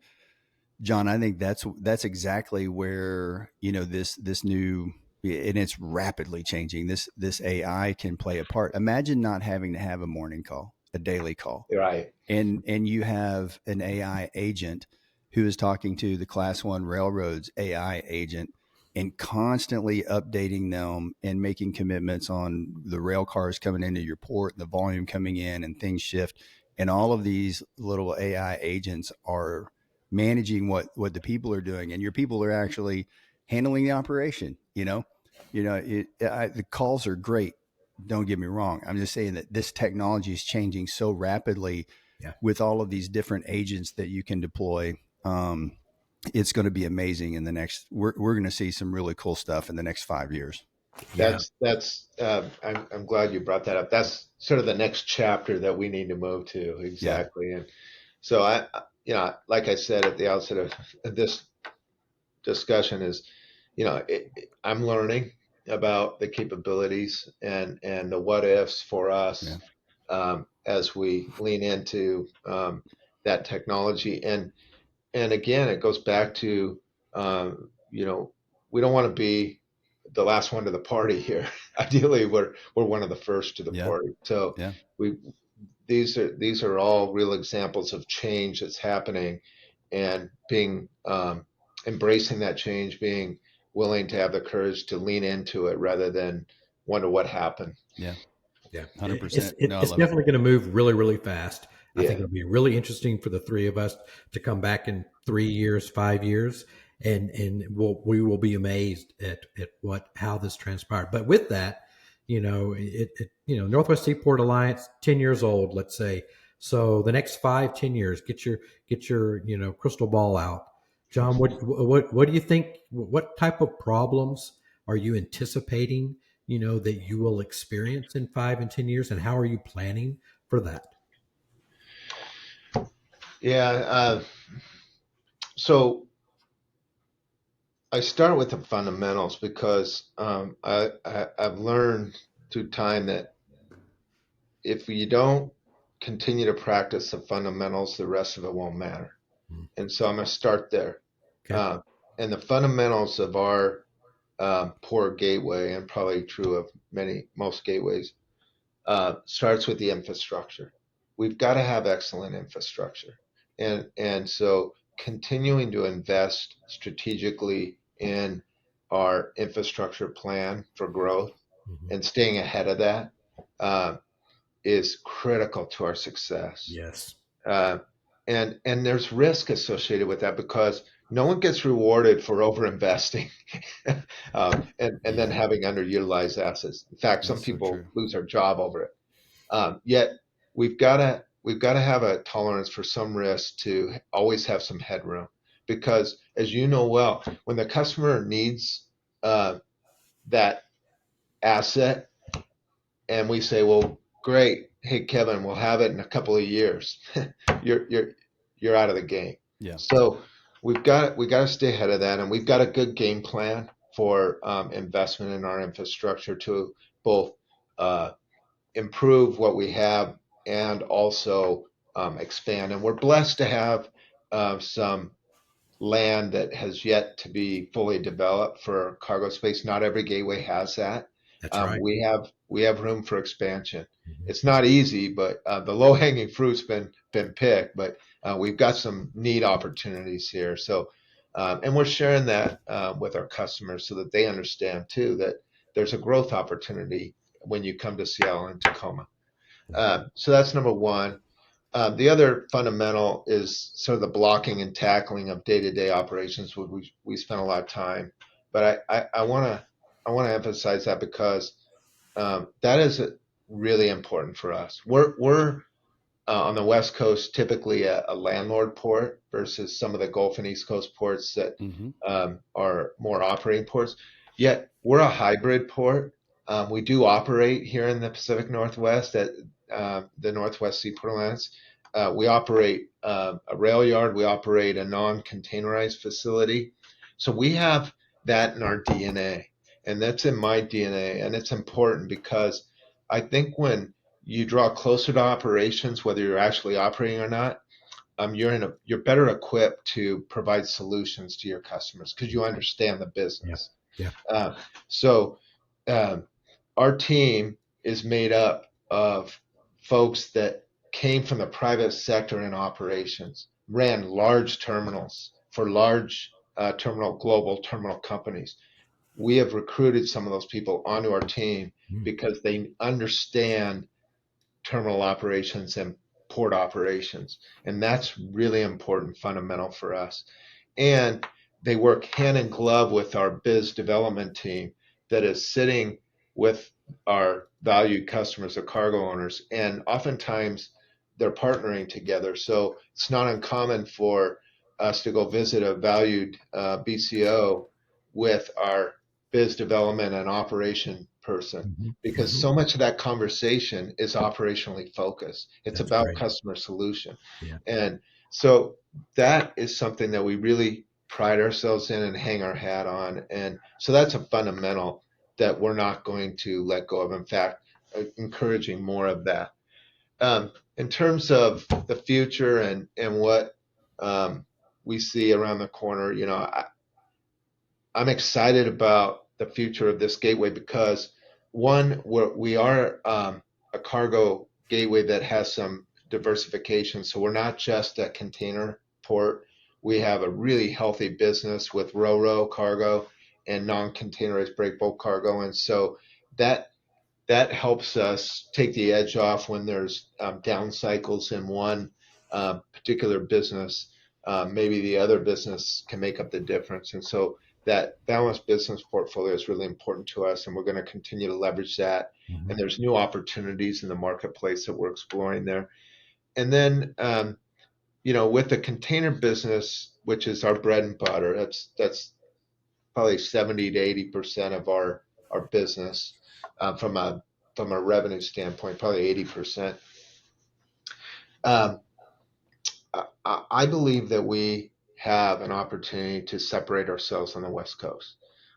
B: John, I think that's exactly where this new, and it's rapidly changing. This AI can play a part. Imagine not having to have a morning call, a daily call,
C: Right.
B: and you have an AI agent who is talking to the Class 1 railroads AI agent and constantly updating them and making commitments on the rail cars coming into your port, the volume coming in, and things shift. And all of these little AI agents are managing what the people are doing, and your people are actually handling the operation. The calls are great. Don't get me wrong. I'm just saying that this technology is changing so rapidly
A: Yeah.
B: with all of these different agents that you can deploy. It's going to be amazing in the next. We're going to see some really cool stuff in the next 5 years.
A: Yeah.
C: I'm glad you brought that up. That's sort of the next chapter that we need to move to.
B: Yeah.
C: Exactly. And so like I said at the outset of this discussion is, I'm learning about the capabilities and the what ifs for us,
B: Yeah.
C: as we lean into that technology. And again, it goes back to, we don't want to be the last one to the party here. Ideally, we're one of the first to the
B: Yeah.
C: party. So
B: Yeah.
C: we these are all real examples of change that's happening, and being embracing that change, being willing to have the courage to lean into it rather than wonder what happened.
B: Yeah.
A: Yeah,
B: 100%. No, I
A: it's
B: love it.
A: definitely going to move really, really fast. I think
C: Yeah.
A: it'll be really interesting for the three of us to come back in 3 years, 5 years, and we will be amazed at how this transpired. But with that, Northwest Seaport Alliance, 10 years old, let's say. So the next 5, 10 years, get your crystal ball out, John. What do you think? What type of problems are you anticipating, that you will experience in 5 and 10 years, and how are you planning for that?
C: Yeah. So I start with the fundamentals because I've learned through time that if you don't continue to practice the fundamentals, the rest of it won't matter.
A: Mm.
C: And so I'm going to start there.
A: Okay.
C: Uh, and the fundamentals of our poor gateway, and probably true of most gateways, starts with the infrastructure. We've got to have excellent infrastructure, and so continuing to invest strategically in our infrastructure plan for growth
A: Mhm.
C: and staying ahead of that uh, is critical to our success.
A: Yes.
C: Uh, and there's risk associated with that because no one gets rewarded for over investing, and then
B: Yeah.
C: having underutilized assets. In fact, some
B: That's so
C: people
B: true.
C: lose their job over it. Yet we've got to have a tolerance for some risk to always have some headroom, because as you know well, when the customer needs that asset, and we say, well, great, hey Kevin, we'll have it in a couple of years, you're you're you're out of the game.
B: Yeah.
C: So we got to stay ahead of that, and we've got a good game plan for investment in our infrastructure to both uh, improve what we have and also expand. And we're blessed to have some land that has yet to be fully developed for cargo space. Not every gateway has that.
A: That's right.
C: We have room for expansion.
A: Mhm.
C: It's not easy, but the low hanging fruit's been picked. But we've got some neat opportunities here. So, and we're sharing that with our customers so that they understand too that there's a growth opportunity when you come to Seattle and Tacoma. So that's number one. The other fundamental is sort of the blocking and tackling of day-to-day operations, where we spend a lot of time. But I want to emphasize that because that is really important for us. We're on the West Coast typically a landlord port versus some of the Gulf and East Coast ports that
B: Mm-hmm.
C: are more operating ports. Yet we're a hybrid port. We do operate here in the Pacific Northwest at the Northwest Seaport Alliance. We operate a rail yard. We operate a non-containerized facility. So we have that in our DNA, and that's in my DNA, and it's important because I think when you draw closer to operations, whether you're actually operating or not, you're better equipped to provide solutions to your customers because you understand the
A: Yeah.
C: business.
A: Yeah.
C: So um, our team is made up of folks that came from the private sector in operations, ran large terminals for large global terminal companies. We have recruited some of those people onto our team
A: Mm.
C: because they understand terminal operations and port operations. And that's really important, fundamental for us. And they work hand in glove with our biz development team that is sitting with our valued customers, the cargo owners, and oftentimes they're partnering together. So it's not uncommon for us to go visit a valued BCO with our biz development and operation person, because
A: Mhm.
C: so much of that conversation is operationally focused. It's
A: That's
C: about
A: right.
C: customer solution.
A: Yeah.
C: And so that is something that we really pride ourselves in and hang our hat on. And so that's a fundamental that we're not going to let go of. In fact, encouraging more of that. In terms of the future and what we see around the corner, I'm excited about the future of this gateway because one, we are a cargo gateway that has some diversification. So we're not just a container port. We have a really healthy business with ro-ro cargo and non-containerized break bulk cargo. And so that that helps us take the edge off when there's down cycles in one particular business. Maybe the other business can make up the difference. And so that balanced business portfolio is really important to us, and we're going to continue to leverage that.
A: Mhm.
C: And there's new opportunities in the marketplace that we're exploring there. And then, with the container business, which is our bread and butter, that's probably 70 to 80% of our business from a revenue standpoint, probably 80%. Um, I believe that we have an opportunity to separate ourselves on the West Coast.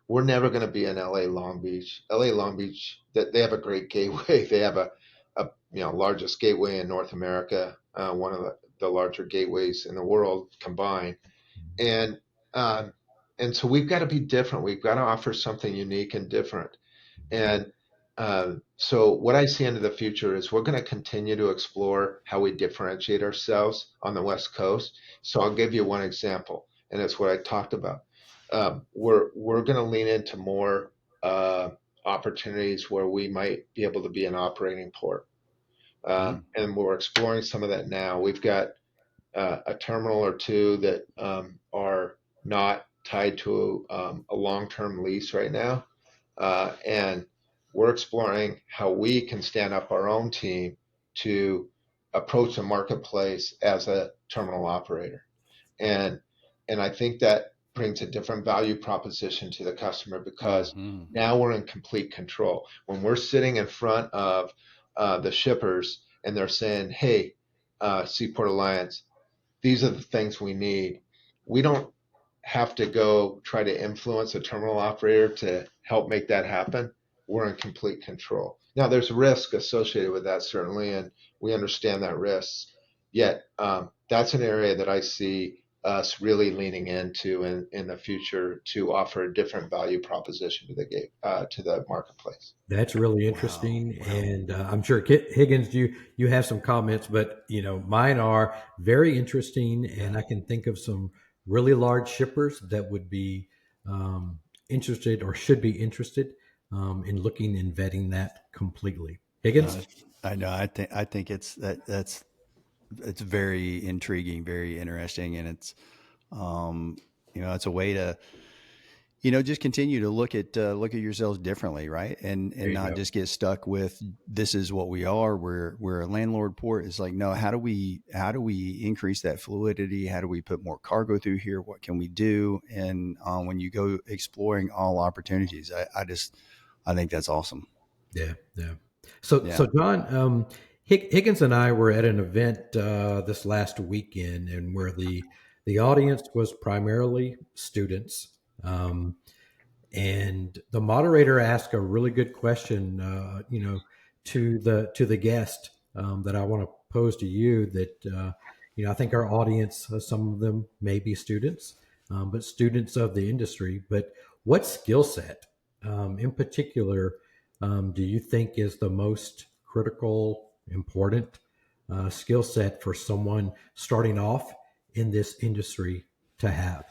C: We're never going to be in LA Long Beach. LA Long Beach, they have a great gateway. They have a largest gateway in North America, one of the larger gateways in the world combined. And um, and so we've got to be different. We've got to offer something unique and different. And so what I see into the future is we're going to continue to explore how we differentiate ourselves on the West Coast. So I'll give you one example, and it's what I talked about. We're going to lean into more opportunities where we might be able to be an operating port,
B: Mm.
C: and we're exploring some of that now. We've got a terminal or two that are not tied to a long-term lease right now, and we're exploring how we can stand up our own team to approach the marketplace as a terminal operator. And and I think that brings a different value proposition to the customer because
B: Hmm.
C: now we're in complete control. When we're sitting in front of the shippers and they're saying, "Hey, Seaport Alliance, these are the things we need." We don't have to go try to influence a terminal operator to help make that happen. We're in complete control. Now, there's risk associated with that, certainly, and we understand that risk. Yet, that's an area that I see us really leaning into in the future to offer a different value proposition to the marketplace.
A: That's really
B: Wow.
A: interesting,
B: Well,
A: and I'm sure Higgins, you have some comments, but mine are very interesting,
B: yeah.
A: and I can think of some really large shippers that would be um, interested or should be interested in looking and vetting that completely. Higgins,
B: No, I know. I think it's very intriguing, very interesting, and um, it's a way to just continue to look at yourselves differently, right?
A: there
B: And
A: you
B: not
A: go.
B: just get stuck with this is what we are. We're a landlord port. It's like, no, how do we increase that fluidity? How do we put more cargo through here? What can we do? And when you go exploring all opportunities, I think that's awesome.
A: Yeah, yeah. So
B: Yeah.
A: John, Higgins and I were at an event this last weekend, and where the audience was primarily students. Um, and the moderator asked a really good question, to the guest that I want to pose to you. That I think our audience, some of them may be students, but students of the industry. But what skill set, in particular, do you think is the most critical, important skill set for someone starting off in this industry to have?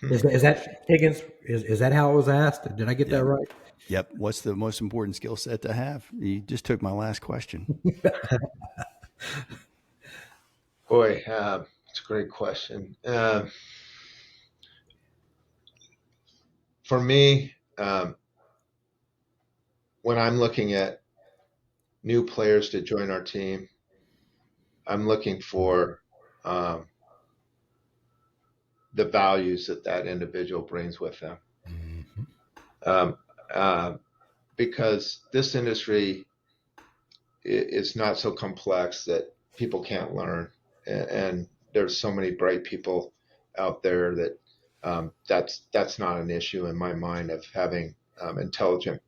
A: Is that Higgins? Is that how it was asked? Did I get that
B: Yep.
A: right?
B: Yep. What's the most important skill set to have? You just took my last question.
C: Boy, it's a great question. For me, when I'm looking at new players to join our team, I'm looking for um, the values that individual brings with them.
A: Mhm.
C: um, uh, because this industry is not so complex that people can't learn, and there's so many bright people out there that that's not an issue in my mind of having intelligent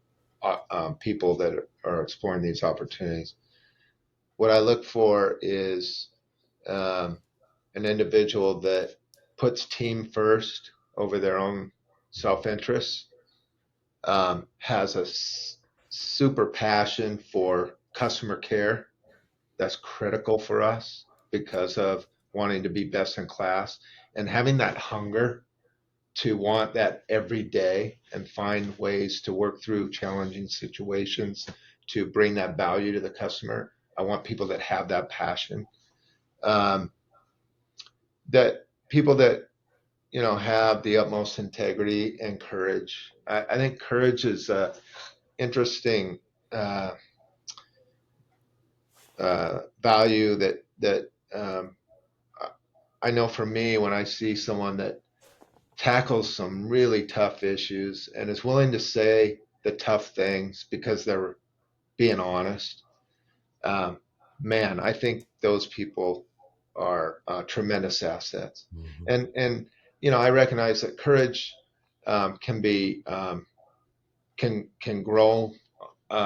C: people that are exploring these opportunities. What I look for is um, an individual that puts team first over their own self-interest, has a super passion for customer care. That's critical for us because of wanting to be best in class and having that hunger to want that every day and find ways to work through challenging situations to bring that value to the customer. I want people that have that passion. Um, that people that have the utmost integrity and courage. I think courage is a interesting uh, value that I know for me when I see someone that tackles some really tough issues and is willing to say the tough things because they're being honest. Um, Man, I think those people are tremendous assets.
A: Mm-hmm.
C: And I recognize that courage can be can grow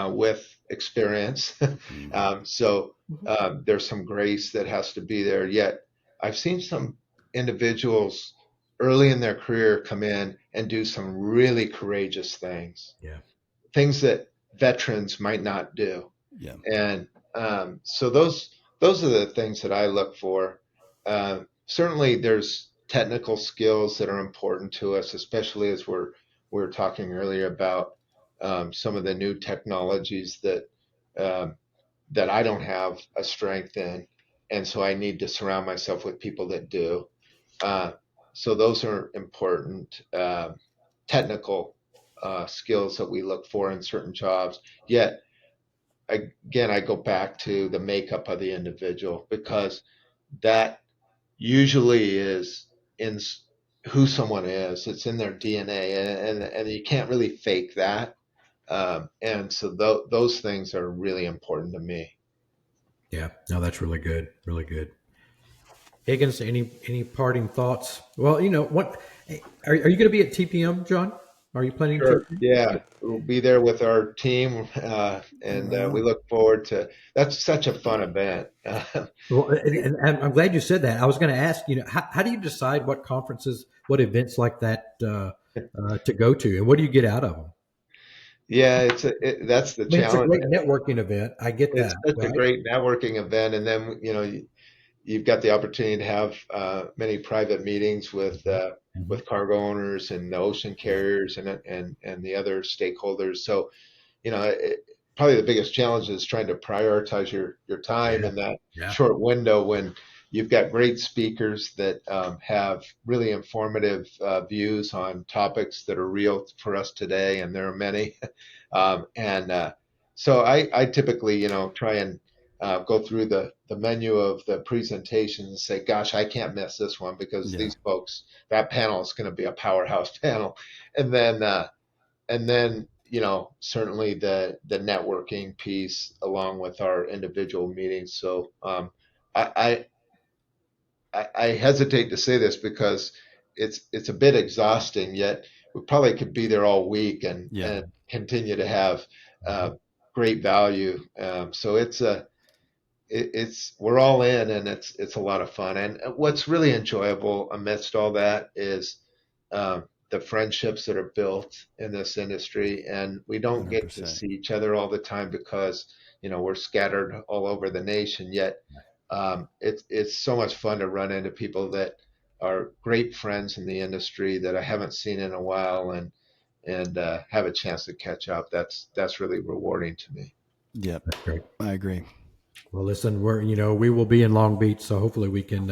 C: with experience.
B: Mhm.
C: So there's some grace that has to be there. Yet I've seen some individuals early in their career come in and do some really courageous things,
A: Yeah.
C: things that veterans might not do.
B: Yeah.
C: And so those are the things that I look for. Certainly, there's technical skills that are important to us, especially as we were talking earlier about some of the new technologies um, that I don't have a strength in, and so I need to surround myself with people that do. Uh, so those are important technical skills that we look for in certain jobs. Yet again, I go back to the makeup of the individual because that usually is in who someone is. It's in their DNA, and you can't really fake that. And so those things are really important to me.
A: Yeah. No, that's really good. Really good. Higgins, any parting thoughts? Well, what are you going to be at TPM, John? Are you planning to?
C: Sure. Yeah, we'll be there with our team, and
B: Right
C: we
B: on.
C: look forward to. That's such a fun event.
A: Well, and I'm glad you said that. I was going to ask, how do you decide what conferences, what events like that to go to, and what do you get out of them?
C: Yeah, that's the
A: I mean, it's a
C: challenge.
A: great networking event. I get
C: It's
A: that,
C: such a
A: right?
C: great networking event, and then you've got the opportunity to have many private meetings
A: Mhm.
C: with cargo owners and the ocean
B: Yeah.
C: carriers and the other stakeholders. So probably the biggest challenge is trying to prioritize your time
A: Yeah,
C: in that
A: yeah,
C: short window when you've got great speakers that have really informative views on topics that are real for us today, and there are many. And so I typically, try and go through the menu of the presentation and say, gosh, I can't miss this one because
B: Yeah.
C: these folks, that panel is going to be a powerhouse panel. And then certainly the networking piece along with our individual meetings. So I, I hesitate to say this because it's a bit exhausting, yet we probably could be there all week
B: Yeah.
C: and continue to have
A: Mhm.
C: great value. So it's we're all in, and it's a lot of fun. And what's really enjoyable amidst all that is the friendships that are built in this industry, and we don't get to
B: 100%.
C: see each other all the time because we're scattered all over the nation. Yet it's so much fun to run into people that are great friends in the industry that I haven't seen in a while, and have a chance to catch up. That's really rewarding to me.
B: Yep.
A: That's great.
B: I agree.
A: Well, listen, we will be in Long Beach, so hopefully we can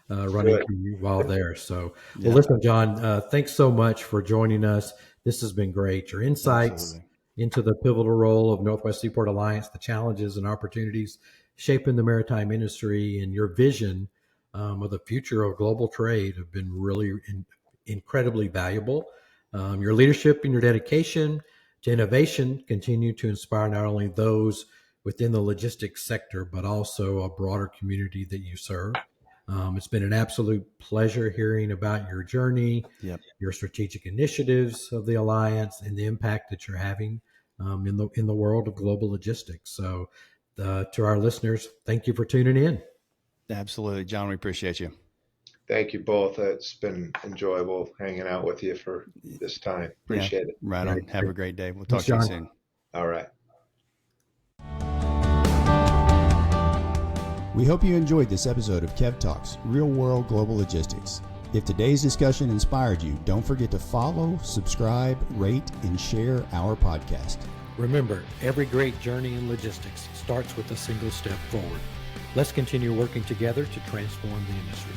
A: run into
C: Good.
A: you while there. So, well,
B: Yeah.
A: listen, John, thanks so much for joining us. This has been great. Your insights
B: Absolutely.
A: into the pivotal role of Northwest Seaport Alliance, the challenges and opportunities shaping the maritime industry, and your vision of the future of global trade have been really incredibly valuable. Your leadership and your dedication to innovation continue to inspire not only those within the logistics sector, but also a broader community that you serve. It's been an absolute pleasure hearing about your journey, your strategic initiatives of the Alliance, and the impact that you're having in the world of global logistics. So to our listeners, thank you for tuning in.
B: Absolutely. John, we appreciate you.
C: Thank you both. It's been enjoyable hanging out with you for this time. Appreciate it.
B: Right on. Have a great day. We'll talk
A: Thanks,
B: to you
A: John.
B: soon.
C: All right.
B: We hope you enjoyed this episode of Kev Talks, Real World Global Logistics. If today's discussion inspired you, don't forget to follow, subscribe, rate, and share our podcast.
A: Remember, every great journey in logistics starts with a single step forward. Let's continue working together to transform the industry.